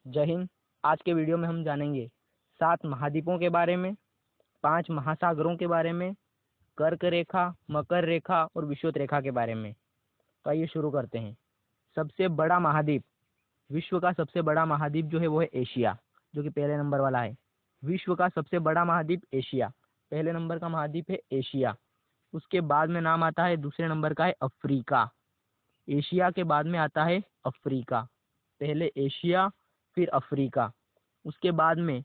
जय हिंद। आज के वीडियो में हम जानेंगे 7 महाद्वीपों के बारे में, 5 महासागरों के बारे में, कर्क रेखा, मकर रेखा और विषुवत रेखा के बारे में। तो आइए शुरू करते हैं। सबसे बड़ा महाद्वीप, विश्व का सबसे बड़ा महाद्वीप जो है वो है एशिया, जो कि पहले नंबर वाला है। विश्व का सबसे बड़ा महाद्वीप एशिया, पहले नंबर का महाद्वीप है एशिया। उसके बाद में नाम आता है, दूसरे नंबर का है अफ्रीका। एशिया के बाद में आता है अफ्रीका, पहले एशिया फिर अफ्रीका। उसके बाद में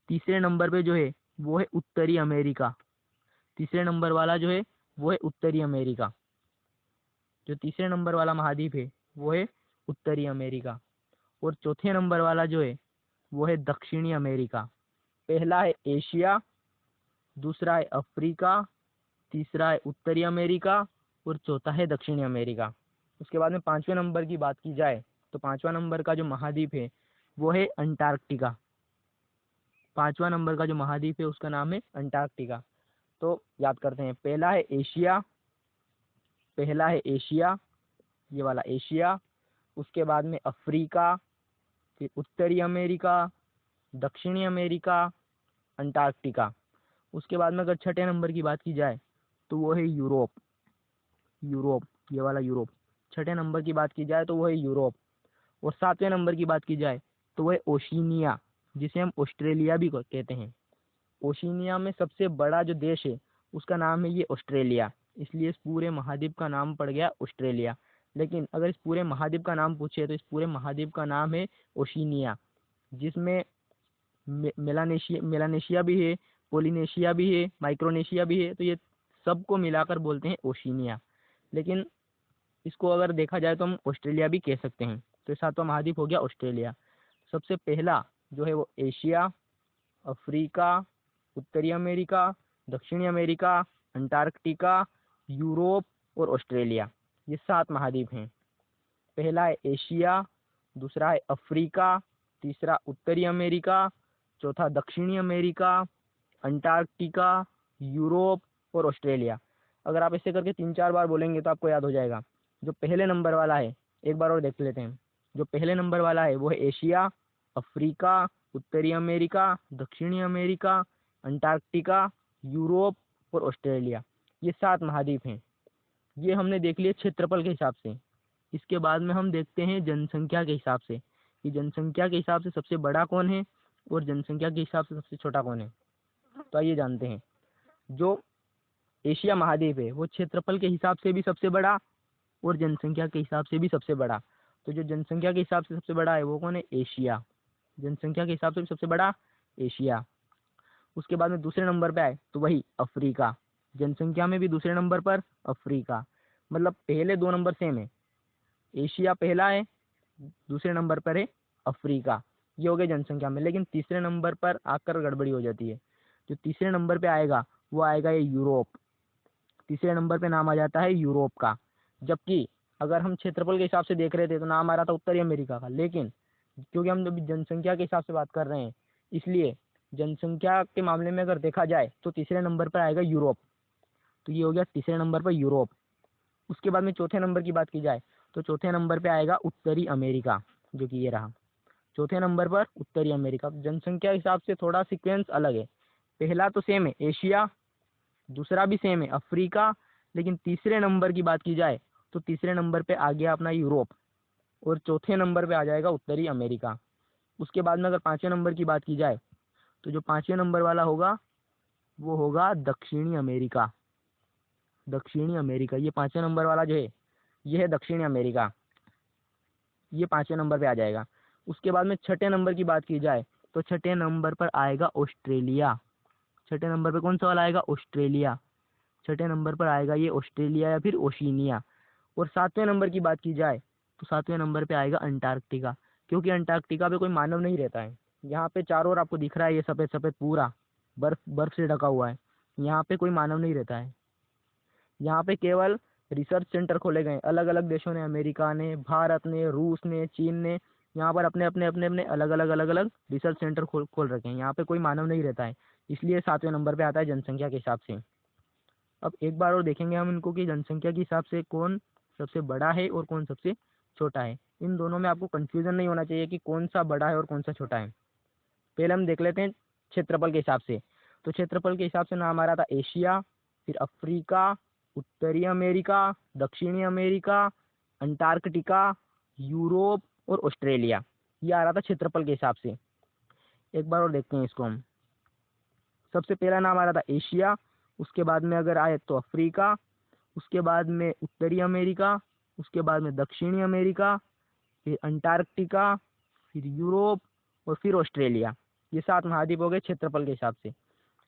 तीसरे नंबर पे जो है वो है उत्तरी अमेरिका। तीसरे नंबर वाला जो है वो है उत्तरी अमेरिका। जो तीसरे नंबर वाला महाद्वीप है वो है उत्तरी अमेरिका। और चौथे नंबर वाला जो है वो है दक्षिणी अमेरिका। पहला है एशिया, दूसरा है अफ्रीका, तीसरा है उत्तरी अमेरिका और चौथा है दक्षिणी अमेरिका। उसके बाद में पांचवें नंबर की बात की जाए तो पांचवा नंबर का जो महाद्वीप है वो है अंटार्कटिका। पांचवा नंबर का जो महाद्वीप है उसका नाम है अंटार्कटिका। तो याद करते हैं, पहला है एशिया, पहला है एशिया, ये वाला एशिया। उसके बाद में अफ्रीका, फिर उत्तरी अमेरिका, दक्षिणी अमेरिका, अंटार्कटिका। उसके बाद में अगर छठे नंबर की बात की जाए तो वो है यूरोप। यूरोप, ये वाला यूरोप। छठे नंबर की बात की जाए तो वो है यूरोप। और सातवें नंबर की बात की जाए तो वो है ओशिनिया, जिसे हम ऑस्ट्रेलिया भी कहते हैं। ओशिनिया में सबसे बड़ा जो देश है उसका नाम है ये ऑस्ट्रेलिया, इसलिए इस पूरे महाद्वीप का नाम पड़ गया ऑस्ट्रेलिया। लेकिन अगर इस पूरे महाद्वीप का नाम पूछे तो इस पूरे महाद्वीप का नाम है ओशिनिया, जिसमें मेलानेशिया भी है, पोलिनेशिया भी है, माइक्रोनेशिया भी है। तो ये सबको मिलाकर बोलते हैं ओशिनिया। लेकिन इसको अगर देखा जाए तो हम ऑस्ट्रेलिया भी कह सकते हैं। तो ये सातवां महाद्वीप हो गया ऑस्ट्रेलिया। सबसे पहला जो है वो एशिया, अफ्रीका, उत्तरी अमेरिका, दक्षिणी अमेरिका, अंटार्कटिका, यूरोप और ऑस्ट्रेलिया, ये 7 महाद्वीप हैं। पहला है एशिया, दूसरा है अफ्रीका, तीसरा उत्तरी अमेरिका, चौथा दक्षिणी अमेरिका, अंटार्कटिका, यूरोप और ऑस्ट्रेलिया। अगर आप ऐसे करके 3-4 बार बोलेंगे तो आपको याद हो जाएगा। जो पहले नंबर वाला है, एक बार और देख लेते हैं। जो पहले नंबर वाला है वो है एशिया, अफ्रीका, उत्तरी अमेरिका, दक्षिणी अमेरिका, अंटार्कटिका, यूरोप और ऑस्ट्रेलिया, ये 7 महाद्वीप हैं। ये हमने देख लिए क्षेत्रफल के हिसाब से। इसके बाद में हम देखते हैं जनसंख्या के हिसाब से, कि जनसंख्या के हिसाब से सबसे बड़ा कौन है और जनसंख्या के हिसाब से सबसे छोटा कौन है। तो आइए जानते हैं। जो एशिया महाद्वीप है वो क्षेत्रफल के हिसाब से भी सबसे बड़ा और जनसंख्या के हिसाब से भी सबसे बड़ा। तो जो जनसंख्या के हिसाब से सबसे बड़ा है वो कौन है? एशिया। जनसंख्या के हिसाब से भी सबसे बड़ा एशिया। उसके बाद में दूसरे नंबर पे आए तो वही अफ्रीका, जनसंख्या में भी दूसरे नंबर पर अफ्रीका। मतलब पहले 2 नंबर सेम है, एशिया पहला है, दूसरे नंबर पर है अफ्रीका, ये हो गए जनसंख्या में। लेकिन तीसरे नंबर पर आकर गड़बड़ी हो जाती है। जो तीसरे नंबर पे आएगा वो आएगा ये यूरोप। तीसरे नंबर पे नाम आ जाता है यूरोप का। जबकि अगर हम क्षेत्रफल के हिसाब से देख रहे थे तो नाम आ रहा था उत्तरी अमेरिका का। लेकिन क्योंकि हम अभी जनसंख्या के हिसाब से बात कर रहे हैं, इसलिए जनसंख्या के मामले में अगर देखा जाए तो तीसरे नंबर पर आएगा यूरोप। तो ये हो गया तीसरे नंबर पर यूरोप। उसके बाद में चौथे नंबर की बात की जाए तो चौथे नंबर पे आएगा उत्तरी अमेरिका, जो कि ये रहा चौथे नंबर पर उत्तरी अमेरिका। जनसंख्या के हिसाब से थोड़ा सीक्वेंस अलग है। पहला तो सेम है एशिया, दूसरा भी सेम है अफ्रीका, लेकिन तीसरे नंबर की बात की जाए तो तीसरे नंबर पे आ गया अपना यूरोप और चौथे नंबर पे आ जाएगा उत्तरी अमेरिका। उसके बाद में अगर पांचवें नंबर की बात की जाए तो जो पांचवें नंबर वाला होगा वो होगा दक्षिणी अमेरिका। दक्षिणी अमेरिका, ये पांचवें नंबर वाला जो है ये है दक्षिणी अमेरिका, ये पांचवें नंबर पे आ जाएगा। उसके बाद में छठे नंबर की बात की जाए तो छठे नंबर पर आएगा ऑस्ट्रेलिया। छठे नंबर पे कौन सा वाला आएगा? ऑस्ट्रेलिया। छठे नंबर पर आएगा ये ऑस्ट्रेलिया या फिर ओशिनिया। और सातवें नंबर की बात की जाए तो सातवें नंबर पे आएगा अंटार्कटिका, क्योंकि अंटार्कटिका पे कोई मानव नहीं रहता है। यहाँ पे चारों ओर आपको दिख रहा है ये सफ़ेद सफ़ेद पूरा बर्फ बर्फ से ढका हुआ है। यहाँ पे कोई मानव नहीं रहता है। यहाँ पे केवल रिसर्च सेंटर खोले गए अलग अलग देशों ने, अमेरिका ने, भारत ने, रूस ने, चीन ने। यहाँ पर अपने अपने अपने अपने अलग अलग रिसर्च सेंटर खोल रखे हैं। यहाँ पे कोई मानव नहीं रहता है, इसलिए सातवें नंबर पे आता है जनसंख्या के हिसाब से। अब एक बार और देखेंगे हम इनको कि जनसंख्या के हिसाब से कौन सबसे बड़ा है और कौन सबसे छोटा है। इन दोनों में आपको कन्फ्यूज़न नहीं होना चाहिए कि कौन सा बड़ा है और कौन सा छोटा है। पहले हम देख लेते हैं क्षेत्रफल के हिसाब से। तो क्षेत्रफल के हिसाब से नाम आ रहा था एशिया, फिर अफ्रीका, उत्तरी अमेरिका, दक्षिणी अमेरिका, अंटार्कटिका, यूरोप और ऑस्ट्रेलिया। ये आ रहा था क्षेत्रफल के हिसाब से। एक बार और देखते हैं इसको हम। सबसे पहला नाम आ रहा था एशिया, उसके बाद में अगर आए तो अफ्रीका, उसके बाद में उत्तरी अमेरिका, उसके बाद में दक्षिणी अमेरिका, फिर अंटार्कटिका, फिर यूरोप और फिर ऑस्ट्रेलिया। ये 7 महाद्वीप हो गए क्षेत्रफल के हिसाब से।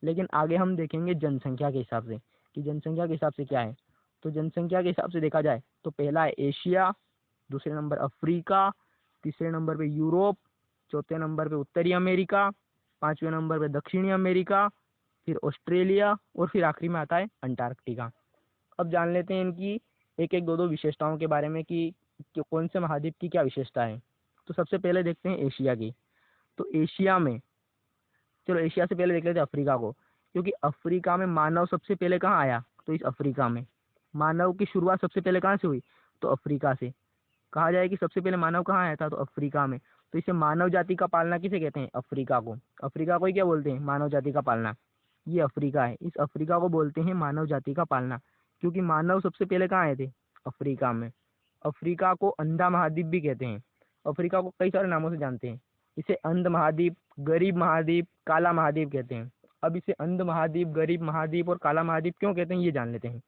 लेकिन आगे हम देखेंगे जनसंख्या के हिसाब से कि जनसंख्या के हिसाब से क्या है। तो जनसंख्या के हिसाब से देखा जाए तो पहला है एशिया, दूसरे नंबर अफ्रीका, तीसरे नंबर पे यूरोप, चौथे नंबर पे उत्तरी अमेरिका, पांचवें नंबर पे दक्षिणी अमेरिका, फिर ऑस्ट्रेलिया और फिर आखिरी में आता है अंटार्कटिका। अब जान लेते हैं इनकी एक एक दो दो विशेषताओं के बारे में कि कौन से महाद्वीप की क्या विशेषता है। तो सबसे पहले देखते हैं एशिया की। तो एशिया में, चलो एशिया से पहले देख लेते हैं अफ्रीका को, क्योंकि अफ्रीका में मानव सबसे पहले कहाँ आया। तो इस अफ्रीका में मानव की शुरुआत सबसे पहले कहाँ से हुई, तो अफ्रीका से। कहा जाए कि सबसे पहले मानव कहाँ आया था, तो अफ्रीका में। तो इसे मानव जाति का पालना किसे कहते हैं, अफ्रीका को। अफ्रीका को ही क्या बोलते हैं, मानव जाति का पालना। ये अफ्रीका है, इस अफ्रीका को बोलते हैं मानव जाति का पालना, क्योंकि मानव सबसे पहले कहाँ आए थे, अफ्रीका में। अफ्रीका को अंधा महाद्वीप भी कहते हैं। अफ्रीका को कई सारे नामों से जानते हैं। इसे अंध महाद्वीप, गरीब महाद्वीप, काला महाद्वीप कहते हैं। अब इसे अंध महाद्वीप, गरीब महाद्वीप और काला महाद्वीप क्यों कहते हैं, ये जान लेते हैं।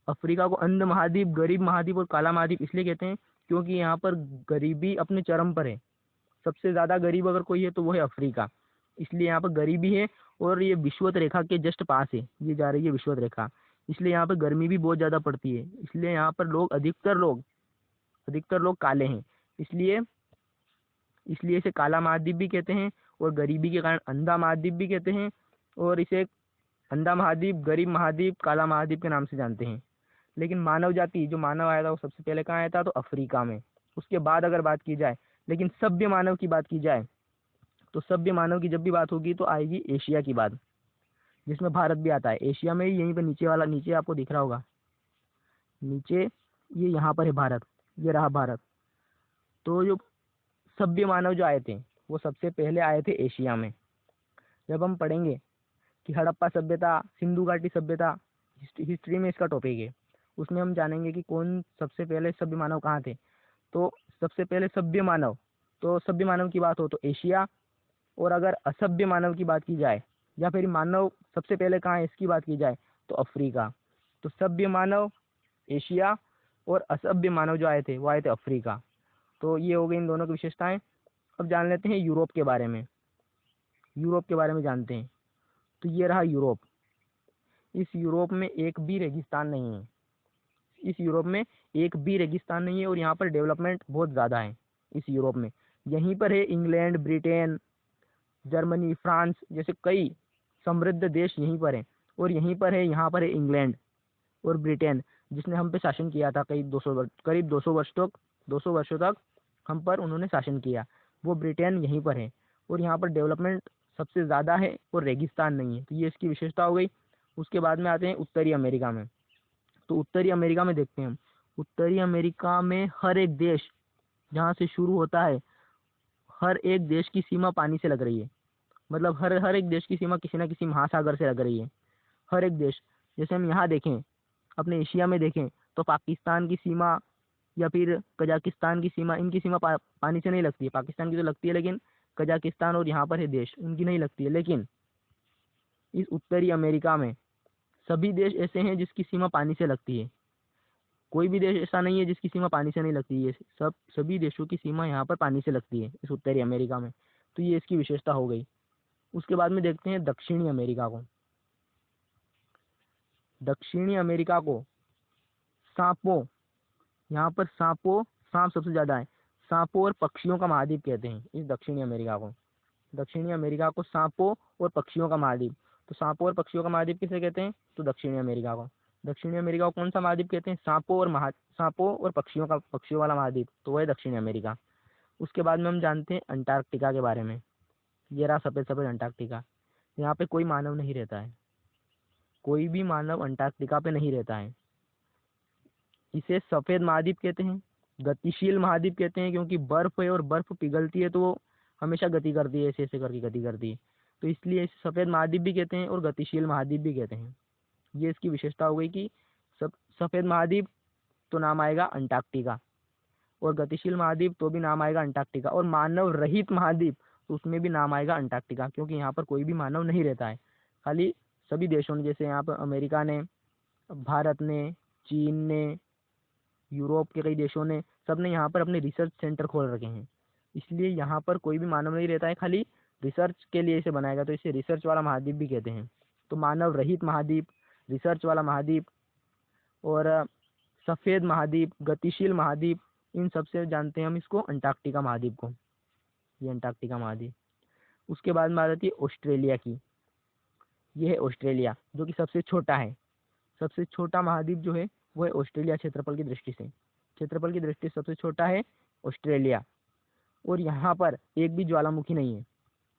अफ्रीका को अंध महाद्वीप, गरीब महाद्वीप और काला महाद्वीप इसलिए कहते हैं क्योंकि यहाँ पर गरीबी अपने चरम पर है। सबसे ज़्यादा गरीब अगर कोई है तो वो है अफ्रीका, इसलिए यहाँ पर गरीबी है। और ये विषुवत रेखा के जस्ट पास है, ये जा रही है विषुवत रेखा, इसलिए यहाँ पर गर्मी भी बहुत ज़्यादा पड़ती है। इसलिए यहाँ पर लोग अधिकतर लोग काले हैं, इसलिए इसलिए इसे काला महाद्वीप भी कहते हैं और गरीबी के कारण अंधा महाद्वीप भी कहते हैं। और इसे अंधा महाद्वीप, गरीब महाद्वीप, काला महाद्वीप के नाम से जानते हैं। लेकिन मानव जाति, जो मानव आया था वो सबसे पहले कहाँ आया था, तो अफ्रीका में। उसके बाद अगर बात की जाए, लेकिन सभ्य मानव की बात की जाए, तो सभ्य मानव की जब भी बात होगी तो आएगी एशिया की बात, जिसमें भारत भी आता है। एशिया में ही यहीं पर नीचे वाला, नीचे आपको दिख रहा होगा, नीचे ये यहाँ पर है भारत, ये रहा भारत। तो जो सभ्य मानव जो आए थे वो सबसे पहले आए थे एशिया में। जब हम पढ़ेंगे कि हड़प्पा सभ्यता, सिंधु घाटी सभ्यता, हिस्ट्री में इसका टॉपिक है, उसमें हम जानेंगे कि कौन सबसे पहले सभ्य मानव कहाँ थे। तो सबसे पहले सभ्य मानव, तो सभ्य मानव की बात हो तो एशिया। और अगर असभ्य मानव की बात की जाए, या फिर मानव सबसे पहले कहाँ है इसकी बात की जाए, तो अफ्रीका। तो सभ्य मानव एशिया और असभ्य मानव जो आए थे वो आए थे अफ्रीका। तो ये हो गई इन दोनों की विशेषताएं। अब जान लेते हैं यूरोप के बारे में। यूरोप के बारे में जानते हैं। तो ये रहा यूरोप। इस यूरोप में एक भी रेगिस्तान नहीं है। इस यूरोप में एक भी रेगिस्तान नहीं है और यहाँ पर डेवलपमेंट बहुत ज़्यादा है इस यूरोप में। यहीं पर है इंग्लैंड, ब्रिटेन, जर्मनी, फ्रांस जैसे कई समृद्ध देश यहीं पर हैं। और यहीं पर है, यहाँ पर है इंग्लैंड और ब्रिटेन, जिसने हम पे शासन किया था कई 200 वर्ष, करीब 200 वर्षों तक हम पर उन्होंने शासन किया। वो ब्रिटेन यहीं पर है और यहाँ पर डेवलपमेंट सबसे ज़्यादा है और रेगिस्तान नहीं है। तो ये इसकी विशेषता हो गई। उसके बाद में आते हैं उत्तरी अमेरिका में। तो उत्तरी अमेरिका में देखते हैं हम, उत्तरी अमेरिका में हर एक देश जहाँ से शुरू होता है, हर एक देश की सीमा पानी से लग रही है। मतलब हर हर एक देश की सीमा किसी न किसी महासागर से लग रही है। हर एक देश, जैसे हम यहाँ देखें, अपने एशिया में देखें तो पाकिस्तान की सीमा या फिर कजाकिस्तान की सीमा, इनकी सीमा पानी से नहीं लगती है। पाकिस्तान की तो लगती है, लेकिन कजाकिस्तान और यहाँ पर है देश, उनकी नहीं लगती है। लेकिन इस उत्तरी अमेरिका में सभी देश ऐसे हैं जिसकी सीमा पानी से लगती है। कोई भी देश ऐसा नहीं है जिसकी सीमा पानी से नहीं लगती है। सभी देशों की सीमा यहाँ पर पानी से लगती है इस उत्तरी अमेरिका में। तो ये इसकी विशेषता हो गई। उसके बाद में देखते हैं दक्षिणी अमेरिका को। दक्षिणी अमेरिका को सांपों, यहाँ पर सांप सबसे ज़्यादा है। सांपों और पक्षियों का महाद्वीप कहते हैं इस दक्षिणी अमेरिका को। दक्षिणी अमेरिका को सांपों और पक्षियों का महाद्वीप। तो सांपों और पक्षियों का महाद्वीप किसे कहते हैं, तो दक्षिणी अमेरिका को। दक्षिणी अमेरिका को कौन सा महाद्वीप कहते हैं, सांपों और पक्षियों वाला महाद्वीप, तो वह है दक्षिणी अमेरिका। उसके बाद में हम जानते हैं अंटार्कटिका के बारे में। ये रहा सफ़ेद सफ़ेद अंटार्कटिका। यहाँ पे कोई मानव नहीं रहता है, कोई भी मानव अंटार्कटिका पे नहीं रहता है। इसे सफ़ेद महाद्वीप कहते हैं गतिशील महाद्वीप कहते हैं क्योंकि बर्फ है और बर्फ पिघलती है तो वो हमेशा गति करती है, ऐसे ऐसे करके गति करती है, तो इसलिए इसे सफ़ेद महाद्वीप भी कहते हैं और गतिशील महाद्वीप भी कहते हैं। ये इसकी विशेषता हो गई कि सब सफ़ेद महाद्वीप तो नाम आएगा अंटार्कटिका, और गतिशील महाद्वीप तो भी नाम आएगा अंटार्कटिका, और मानव रहित महाद्वीप तो उसमें भी नाम आएगा अंटार्कटिका, क्योंकि यहाँ पर कोई भी मानव नहीं रहता है। खाली सभी देशों ने, जैसे यहाँ पर अमेरिका ने, भारत ने, चीन ने, यूरोप के कई देशों ने, सब ने यहाँ पर अपने रिसर्च सेंटर खोल रखे हैं, इसलिए यहाँ पर कोई भी मानव नहीं रहता है, खाली रिसर्च के लिए इसे बनाएगा, तो इसे रिसर्च वाला महाद्वीप भी कहते हैं। तो मानव रहित महाद्वीप, रिसर्च वाला महाद्वीप और सफ़ेद महाद्वीप, गतिशील महाद्वीप, इन सबसे जानते हैं हम इसको अंटार्कटिका महाद्वीप को, ये अंटार्कटिका महाद्वीप। उसके बाद में आ जाती है ऑस्ट्रेलिया की। ये है ऑस्ट्रेलिया, जो कि सबसे छोटा है। सबसे छोटा महाद्वीप जो है वो है ऑस्ट्रेलिया, क्षेत्रफल की दृष्टि से, क्षेत्रफल की दृष्टि से सबसे छोटा है ऑस्ट्रेलिया। और यहाँ पर एक भी ज्वालामुखी नहीं है,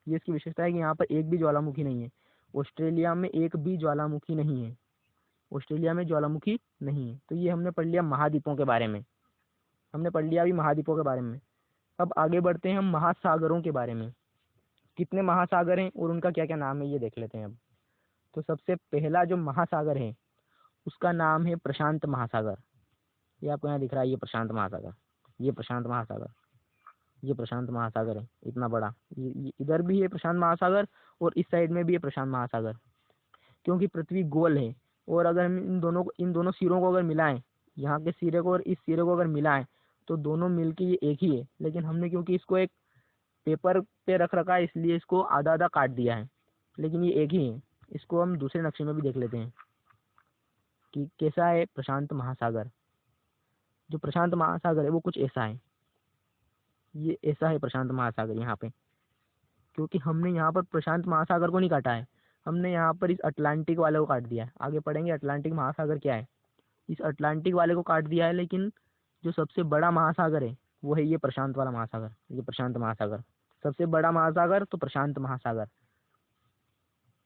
ये इसकी विशेषता है कि यहाँ पर एक भी ज्वालामुखी नहीं है। ऑस्ट्रेलिया में एक भी ज्वालामुखी नहीं है, ऑस्ट्रेलिया में ज्वालामुखी नहीं है। तो ये हमने पढ़ लिया महाद्वीपों के बारे में, हमने पढ़ लिया अभी महाद्वीपों के बारे में। अब आगे बढ़ते हैं हम महासागरों के बारे में। कितने महासागर हैं और उनका क्या क्या नाम है ये देख लेते हैं अब। तो सबसे पहला जो महासागर है उसका नाम है प्रशांत महासागर। ये आपको यहाँ दिख रहा है, ये प्रशांत महासागर, ये प्रशांत महासागर, ये प्रशांत महासागर है, इतना बड़ा। ये इधर भी है प्रशांत महासागर और इस साइड में भी है प्रशांत महासागर। क्योंकि पृथ्वी गोल है और अगर हम इन दोनों सिरों को अगर मिलाएं, यहाँ के सिरे को और इस सिरे को अगर मिलाएं तो दोनों मिलके ये एक ही है, लेकिन हमने क्योंकि इसको एक पेपर पे रख रखा है इसलिए इसको आधा आधा काट दिया है, लेकिन ये एक ही है। इसको हम दूसरे नक्शे में भी देख लेते हैं कि कैसा है प्रशांत महासागर। जो प्रशांत महासागर है वो कुछ ऐसा है, ये ऐसा है प्रशांत महासागर यहाँ पे। क्योंकि हमने यहाँ पर प्रशांत महासागर को नहीं काटा है, हमने यहाँ पर इस अटलांटिक वाले को काट दिया है। आगे पढ़ेंगे अटलांटिक महासागर क्या है, इस अटलांटिक वाले को काट दिया है। लेकिन जो सबसे बड़ा महासागर है वो है ये प्रशांत वाला महासागर, ये प्रशांत महासागर। सबसे बड़ा महासागर तो प्रशांत महासागर।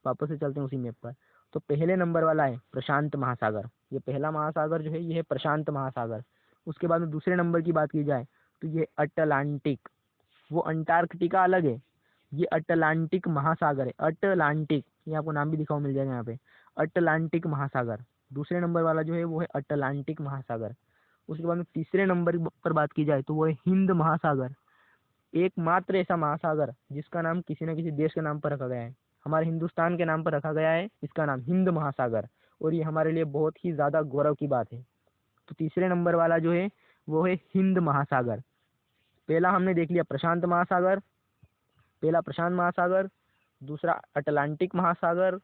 वापस से चलते हैं उसी मैप पर। तो पहले नंबर वाला है प्रशांत महासागर, ये पहला महासागर जो है ये है प्रशांत महासागर। उसके बाद में दूसरे नंबर की बात की जाए तो ये अटलांटिक, वो अंटार्कटिका अलग है, ये अटलांटिक महासागर है। अटलांटिक, ये आपको नाम भी दिखाओ मिल जाएगा यहाँ पे, अटलांटिक महासागर। दूसरे नंबर वाला जो है वो है अटलांटिक महासागर। उसके बाद में तीसरे नंबर पर बात की जाए तो वो है हिंद महासागर। एकमात्र ऐसा महासागर जिसका नाम किसी न किसी देश के नाम पर रखा गया है, हमारे हिंदुस्तान के नाम पर रखा गया है, इसका नाम हिंद महासागर। और ये हमारे लिए बहुत ही ज़्यादा गौरव की बात है। तो तीसरे नंबर वाला जो है वो है हिंद महासागर। पहला हमने देख लिया प्रशांत महासागर, पहला प्रशांत महासागर, दूसरा अटलांटिक महासागर,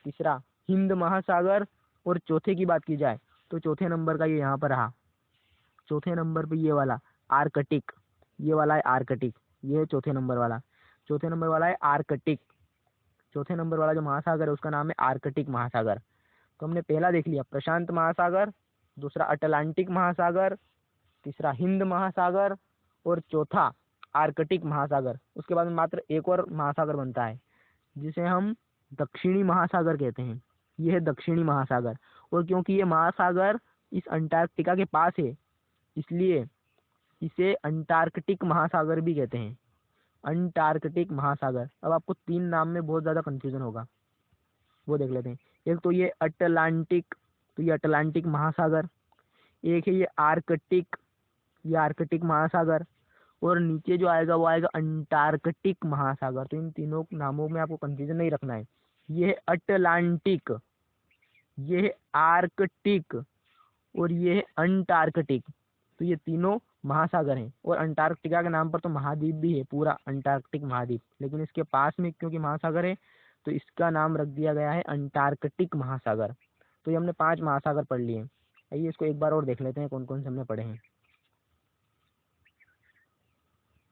तीसरा हिंद महासागर, और चौथे की बात की जाए तो चौथे नंबर का ये यहाँ पर रहा। चौथे नंबर पे ये वाला आर्कटिक, ये वाला है आर्कटिक, ये है चौथे नंबर वाला। चौथे नंबर वाला है आर्कटिक, चौथे नंबर वाला जो महासागर है उसका नाम है आर्कटिक महासागर। तो हमने पहला देख लिया प्रशांत महासागर, दूसरा अटलांटिक महासागर, तीसरा हिंद महासागर और चौथा आर्कटिक महासागर। उसके बाद में मात्र एक और महासागर बनता है जिसे हम दक्षिणी महासागर कहते हैं। यह है दक्षिणी महासागर। और क्योंकि ये महासागर इस अंटार्कटिका के पास है इसलिए इसे अंटार्कटिक महासागर भी कहते हैं, अंटार्कटिक महासागर। अब आपको तीन नाम में बहुत ज़्यादा कंफ्यूजन होगा, वो देख लेते हैं। एक तो ये अटलांटिक, तो ये अटलांटिक महासागर। एक है ये आर्कटिक, ये आर्कटिक महासागर। और नीचे जो आएगा वो आएगा अंटार्कटिक महासागर। तो इन तीनों नामों में आपको कंफ्यूजन नहीं रखना है। ये है अटलांटिक, ये है आर्कटिक और ये है अंटार्कटिक। तो ये तीनों महासागर हैं। और अंटार्कटिका के नाम पर तो महाद्वीप भी है, पूरा अंटार्कटिक महाद्वीप, लेकिन इसके पास में क्योंकि महासागर है तो इसका नाम रख दिया गया है अंटार्कटिक महासागर। तो ये हमने 5 महासागर पढ़ लिए। आइए इसको एक बार और देख लेते हैं कौन कौन से हमने पढ़े हैं।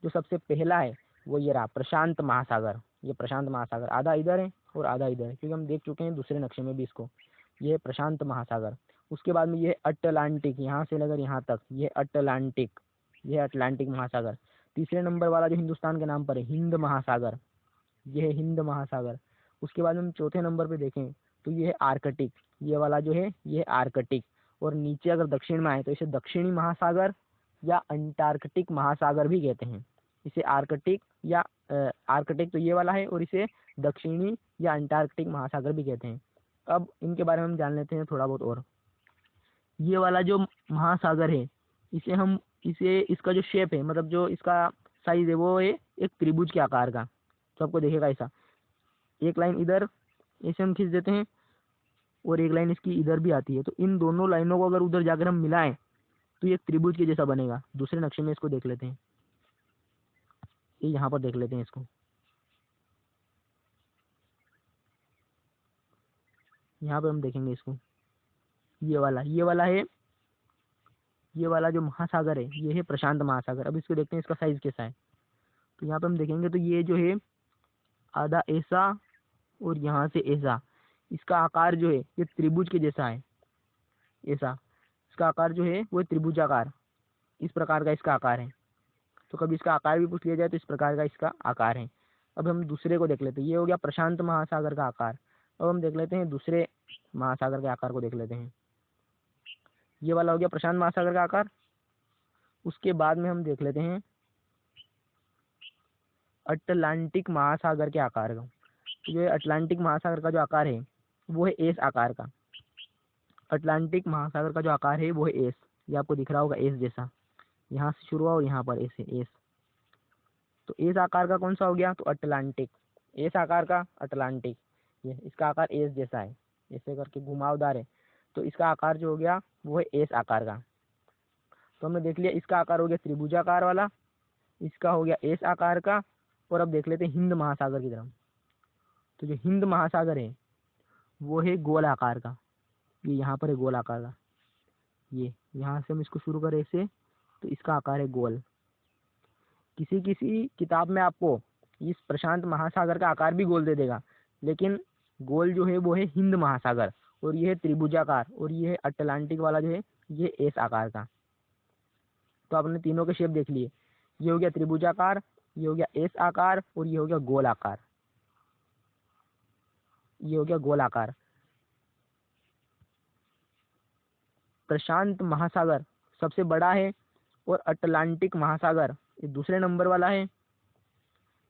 जो सबसे पहला है वो ये रहा प्रशांत महासागर। ये प्रशांत महासागर आधा इधर है और आधा इधर है, क्योंकि हम देख चुके हैं दूसरे नक्शे में भी इसको। ये है प्रशांत महासागर। उसके बाद में ये है अटलांटिक, यहाँ से लेकर यहाँ तक ये अटलांटिक, ये है अटलांटिक महासागर। तीसरे नंबर वाला जो हिंदुस्तान के नाम पर है हिंद महासागर, ये है हिंद महासागर। उसके बाद हम चौथे नंबर पे देखें तो ये है आर्कटिक, ये वाला जो है ये है आर्कटिक। और नीचे अगर दक्षिण में आए तो इसे दक्षिणी महासागर या अंटार्कटिक महासागर भी कहते हैं। इसे आर्कटिक या आर्कटिक तो ये वाला है, और इसे दक्षिणी या अंटार्कटिक महासागर भी कहते हैं। अब इनके बारे में हम जान लेते हैं थोड़ा बहुत और। ये वाला जो महासागर है, इसे इसका जो शेप है, मतलब जो इसका साइज है, वो है एक त्रिभुज के आकार का। तो आपको देखेगा ऐसा, एक लाइन इधर ऐसे हम खींच देते हैं और एक लाइन इसकी इधर भी आती है। तो इन दोनों लाइनों को अगर उधर जाकर हम मिलाएं तो ये त्रिभुज के जैसा बनेगा। दूसरे नक्शे में इसको देख लेते हैं, ये यहाँ पर देख लेते हैं इसको। यहाँ पर हम देखेंगे इसको, ये वाला है, ये वाला जो महासागर है ये है प्रशांत महासागर। अब इसको देखते हैं इसका साइज कैसा है। तो यहाँ पे हम देखेंगे तो ये जो है आधा ऐसा और यहाँ से ऐसा, इसका आकार जो है ये त्रिभुज के जैसा है। ऐसा इसका आकार जो है वो त्रिभुजाकार, इस प्रकार का इसका आकार है। तो कभी इसका आकार भी पूछ लिया जाए तो इस प्रकार का इसका आकार है। अब हम दूसरे को देख लेते हैं, ये हो गया प्रशांत महासागर का आकार। अब हम देख लेते हैं दूसरे महासागर के आकार को देख लेते हैं। ये वाला हो गया प्रशांत महासागर का आकार। उसके बाद में हम देख लेते हैं अटलांटिक महासागर के आकार का। तो ये अटलांटिक महासागर का जो आकार है वो है एस आकार का। अटलांटिक महासागर का जो आकार है वो है एस, ये आपको दिख रहा होगा एस जैसा, यहाँ से शुरू हुआ और यहाँ पर ऐसे एस। तो एस आकार का कौन सा हो गया, तो अटलांटिक। एस आकार का अटलांटिक, ये इसका आकार एस जैसा है, ऐसे करके घुमावदार है। तो इसका आकार जो हो गया वो है एस आकार का। तो हमने देख लिया इसका आकार हो गया त्रिभुजाकार वाला, इसका हो गया एस आकार का। और अब देख लेते हैं हिंद महासागर की तरफ। तो जो हिंद महासागर है वो है गोल आकार का, ये यहाँ पर है गोल आकार का। ये यहाँ से हम इसको शुरू करें ऐसे, तो इसका आकार है गोल। किसी किसी किताब में आपको इस प्रशांत महासागर का आकार भी गोल दे देगा, लेकिन गोल जो है वो है हिंद महासागर, और ये है त्रिभुजाकार, और ये है अटलांटिक वाला जो है ये एस आकार का। तो आपने तीनों के शेप देख लिए, ये हो गया त्रिभुजाकार, ये हो गया एस आकार, और ये हो गया गोल आकार। ये हो गया गोल आकार। प्रशांत महासागर सबसे बड़ा है और अटलांटिक महासागर ये दूसरे नंबर वाला है।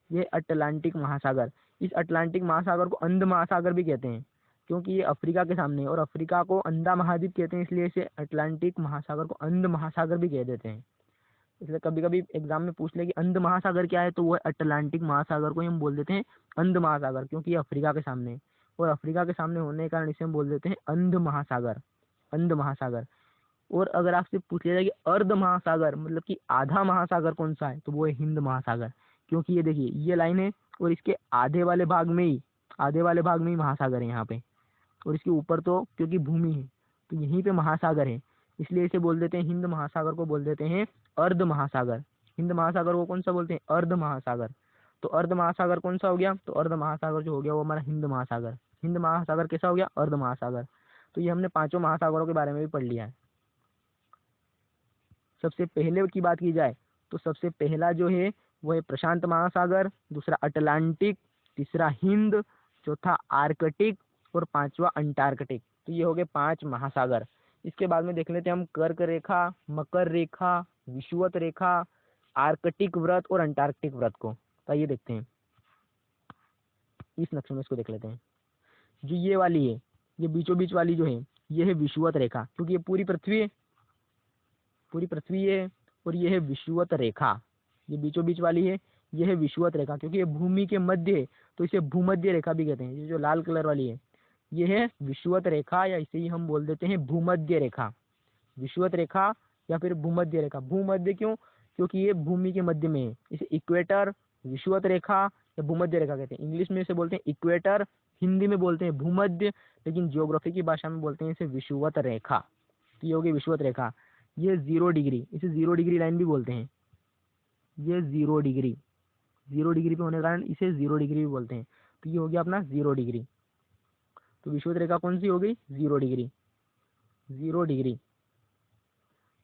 ये अटलांटिक महासागर, इस अटलांटिक महासागर को अंध महासागर भी कहते हैं, क्योंकि ये अफ्रीका के सामने है और अफ्रीका को अंधा महाद्वीप कहते हैं, इसलिए इसे अटलांटिक महासागर को अंध महासागर भी कह देते हैं। इसलिए कभी कभी एग्जाम में पूछ ले कि अंध महासागर क्या है, तो वो अटलांटिक महासागर को हम बोल देते हैं अंध महासागर, क्योंकि ये अफ्रीका के सामने है और अफ्रीका के सामने होने के कारण इसे हम बोल देते हैं अंध महासागर, अंध महासागर। और अगर आपसे पूछ लिया जाए कि अर्ध महासागर मतलब कि आधा महासागर कौन सा है, तो वो है हिंद महासागर, क्योंकि ये देखिए ये लाइन है और इसके आधे वाले भाग में ही महासागर है यहाँ पे, और इसके ऊपर तो क्योंकि भूमि है तो यहीं पे महासागर है, इसलिए इसे बोल देते हैं हिंद महासागर को बोल देते हैं अर्ध महासागर। हिंद महासागर को कौन सा बोलते हैं, अर्ध महासागर। तो अर्ध महासागर कौन सा हो गया, तो अर्ध महासागर जो हो गया वो हमारा हिंद महासागर। हिंद महासागर कैसा हो गया, अर्ध महासागर। तो ये हमने पांचों महासागरों के बारे में भी पढ़ लिया है। सबसे पहले की बात की जाए तो सबसे पहला जो है वो है प्रशांत महासागर, दूसरा अटलांटिक, तीसरा हिंद, चौथा आर्कटिक और पांचवा अंटार्कटिक। तो ये हो गए 5 महासागर। इसके बाद में देख लेते हैं हम कर्क रेखा, मकर रेखा, विषुवत रेखा, आर्कटिक व्रत और अंटार्कटिक व्रत को। तो ये देखते हैं इस नक्शे में, इसको देख लेते हैं। जो ये वाली है, ये बीचों बीच वाली जो है ये है विषुवत रेखा, क्योंकि ये पूरी पृथ्वी है, पूरी पृथ्वी है, और ये है विषुवत रेखा। ये बीचों बीच वाली है ये है विषुवत रेखा, क्योंकि ये भूमि के मध्य है तो इसे भूमध्य रेखा भी कहते हैं। ये जो लाल कलर वाली है ये है विषुवत रेखा, या इसे ही हम बोल देते हैं भूमध्य रेखा। विषुवत रेखा या फिर भूमध्य रेखा। भूमध्य क्यों, क्योंकि ये भूमि के मध्य में है। इसे इक्वेटर, विषुवत रेखा या भूमध्य रेखा कहते हैं। इंग्लिश में इसे बोलते हैं इक्वेटर, हिंदी में बोलते हैं भूमध्य, लेकिन ज्योग्राफी की भाषा में बोलते हैं इसे विषुवत रेखा। तो ये होगी विषुवत रेखा। ये 0 डिग्री, इसे 0 डिग्री लाइन भी बोलते हैं। ये 0 डिग्री, 0 डिग्री पे होने के कारण इसे 0 डिग्री भी बोलते हैं। तो ये हो गया अपना 0 डिग्री। तो विषुवत रेखा कौन सी हो गई, 0 डिग्री, 0 डिग्री।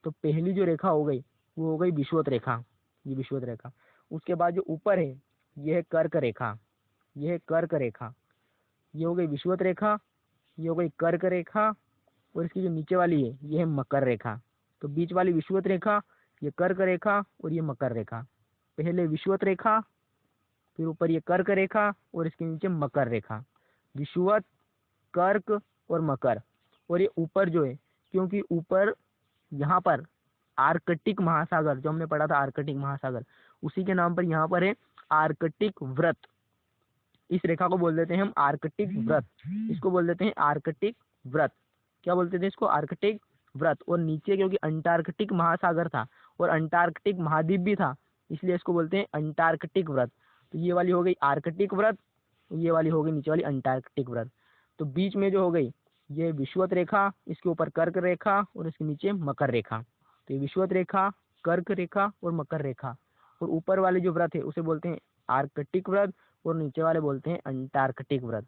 तो पहली जो रेखा हो गई वो हो गई विषुवत रेखा, ये विषुवत रेखा। उसके बाद जो ऊपर है ये है कर्क रेखा, ये है कर्क रेखा। ये हो गई विषुवत रेखा, ये हो गई कर्क रेखा, और इसकी जो नीचे वाली है ये है मकर रेखा। तो बीच वाली विषुवत रेखा, ये कर्क रेखा और ये मकर रेखा। पहले विषुवत रेखा, फिर ऊपर ये कर्क रेखा और इसके नीचे मकर रेखा। विषुवत, कर्क और मकर। और ये ऊपर जो है, क्योंकि ऊपर यहाँ पर आर्कटिक महासागर, जो हमने पढ़ा था आर्कटिक महासागर, उसी के नाम पर यहाँ पर है आर्कटिक व्रत। इस रेखा को बोल देते हैं हम आर्कटिक व्रत। इसको बोल देते हैं आर्कटिक व्रत। क्या बोलते थे इसको? आर्कटिक व्रत। और नीचे क्योंकि अंटार्कटिक महासागर था और अंटार्कटिक महाद्वीप भी था, इसलिए इसको बोलते हैं अंटार्कटिक व्रत। तो ये वाली हो गई आर्कटिक व्रत, ये वाली हो गई नीचे वाली अंटार्कटिक व्रत। तो बीच में जो हो गई ये विषुवत रेखा, इसके ऊपर कर्क रेखा और इसके नीचे मकर रेखा। तो ये विषुवत रेखा, कर्क रेखा और मकर रेखा। और ऊपर वाले जो व्रत है उसे बोलते हैं आर्कटिक व्रत और नीचे वाले बोलते हैं अंटार्कटिक व्रत।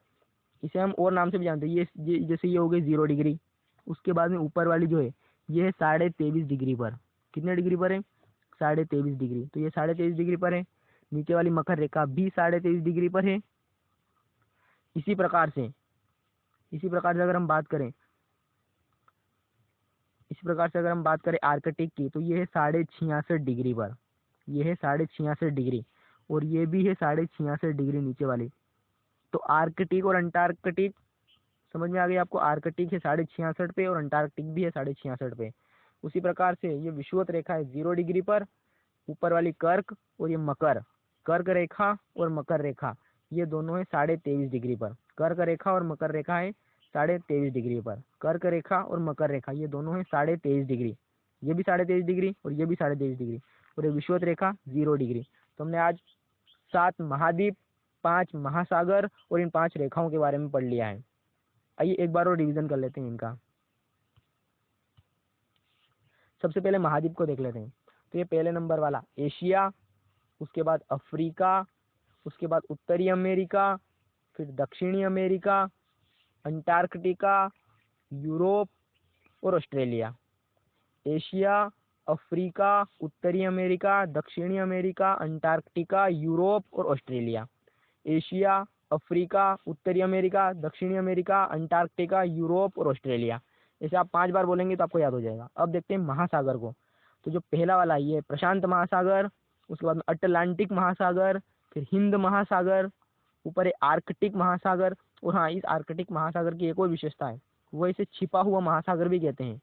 इसे हम और नाम से भी जानते हैं। ये जैसे ये हो गई 0 डिग्री, उसके बाद में ऊपर वाली जो है ये है 23.5 डिग्री पर। कितने डिग्री पर है? 23.5 डिग्री। तो ये 23.5 डिग्री पर है। नीचे वाली मकर रेखा भी 23.5 डिग्री पर है। इसी प्रकार से अगर हम बात करें, आर्कटिक की, तो ये है 66.5 डिग्री पर। ये है 66.5 डिग्री और ये भी है 66.5 डिग्री नीचे वाली। तो आर्कटिक और अंटार्कटिक समझ में आ गई आपको? आर्कटिक है 66.5 पे और अंटार्कटिक भी है 66.5 पे। उसी प्रकार से ये विषुवत रेखा है 0 डिग्री पर, ऊपर वाली कर्क और ये मकर, कर्क रेखा और मकर रेखा, ये दोनों है 23.5 डिग्री पर। कर्क रेखा और मकर रेखा है 23.5 डिग्री पर। कर्क रेखा और मकर रेखा ये दोनों है 23.5 डिग्री। ये भी 23.5 डिग्री और ये भी 23.5 डिग्री। और ये विषुवत रेखा 0 डिग्री। तो हमने आज 7 महाद्वीप, 5 महासागर और इन 5 रेखाओं के बारे में पढ़ लिया है। आइए एक बार और रिवीजन कर लेते हैं इनका। सबसे पहले महाद्वीप को देख लेते हैं। तो ये पहले नंबर वाला एशिया, उसके बाद अफ्रीका, उसके बाद उत्तरी अमेरिका, फिर दक्षिणी अमेरिका, अंटार्कटिका, यूरोप और ऑस्ट्रेलिया। एशिया, अफ्रीका, उत्तरी अमेरिका, दक्षिणी अमेरिका, अंटार्कटिका, यूरोप और ऑस्ट्रेलिया। एशिया, अफ्रीका, उत्तरी अमेरिका, दक्षिणी अमेरिका, अंटार्कटिका, यूरोप और ऑस्ट्रेलिया। ऐसे आप 5 बार बोलेंगे तो आपको याद हो जाएगा। अब देखते हैं महासागर को। तो जो पहला वाला ये प्रशांत महासागर, उसके बाद में अटलांटिक महासागर, फिर हिंद महासागर, ऊपर है आर्कटिक महासागर। और हाँ, इस आर्कटिक महासागर की एक और विशेषता है, वो इसे छिपा हुआ महासागर भी कहते हैं,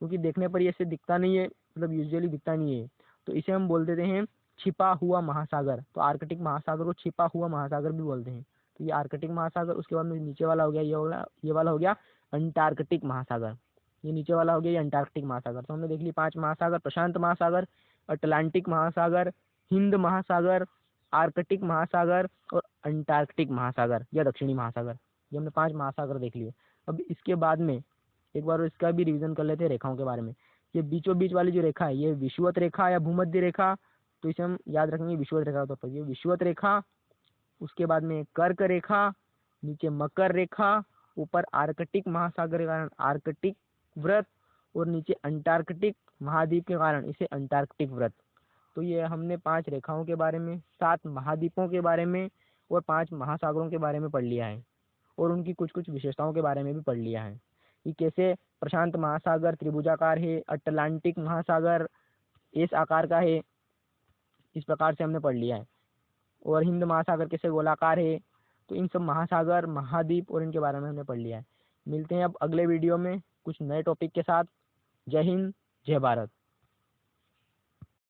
क्योंकि देखने पर ये ऐसे दिखता नहीं है, मतलब यूजुअली दिखता नहीं है, तो इसे हम बोल देते हैं छिपा हुआ महासागर। तो आर्कटिक महासागर को छिपा हुआ महासागर भी बोलते हैं। तो ये आर्कटिक महासागर, उसके बाद में नीचे वाला हो गया ये वाला हो गया अंटार्कटिक महासागर। ये नीचे वाला हो गया ये अंटार्कटिक महासागर। तो हमने देख ली 5 महासागर, प्रशांत महासागर, अटलांटिक महासागर, हिंद महासागर, आर्कटिक महासागर और अंटार्कटिक महासागर या दक्षिणी महासागर। ये हमने 5 महासागर देख लिए। अब इसके बाद में एक बार इसका भी रिवीजन कर लेते हैं रेखाओं के बारे में। ये बीचों बीच वाली जो रेखा है ये विषुवत रेखा या भूमध्य रेखा, तो इसे हम याद रखेंगे विषुवत रेखा के तौर पर। ये विषुवत रेखा, उसके बाद में कर्क रेखा, नीचे मकर रेखा, ऊपर आर्कटिक महासागर के कारण आर्कटिक व्रत और नीचे अंटार्कटिक महाद्वीप के कारण इसे अंटार्कटिक व्रत। तो ये हमने 5 रेखाओं के बारे में, 7 महाद्वीपों के बारे में और 5 महासागरों के बारे में पढ़ लिया है और उनकी कुछ कुछ विशेषताओं के बारे में भी पढ़ लिया है कि कैसे प्रशांत महासागर त्रिभुजाकार है, अटलांटिक महासागर एस आकार का है, इस प्रकार से हमने पढ़ लिया है। और हिंद महासागर कैसे गोलाकार है। तो इन सब महासागर, महाद्वीप और इनके बारे में हमने पढ़ लिया है। मिलते हैं अब अगले वीडियो में कुछ नए टॉपिक के साथ। जय हिंद, जय भारत।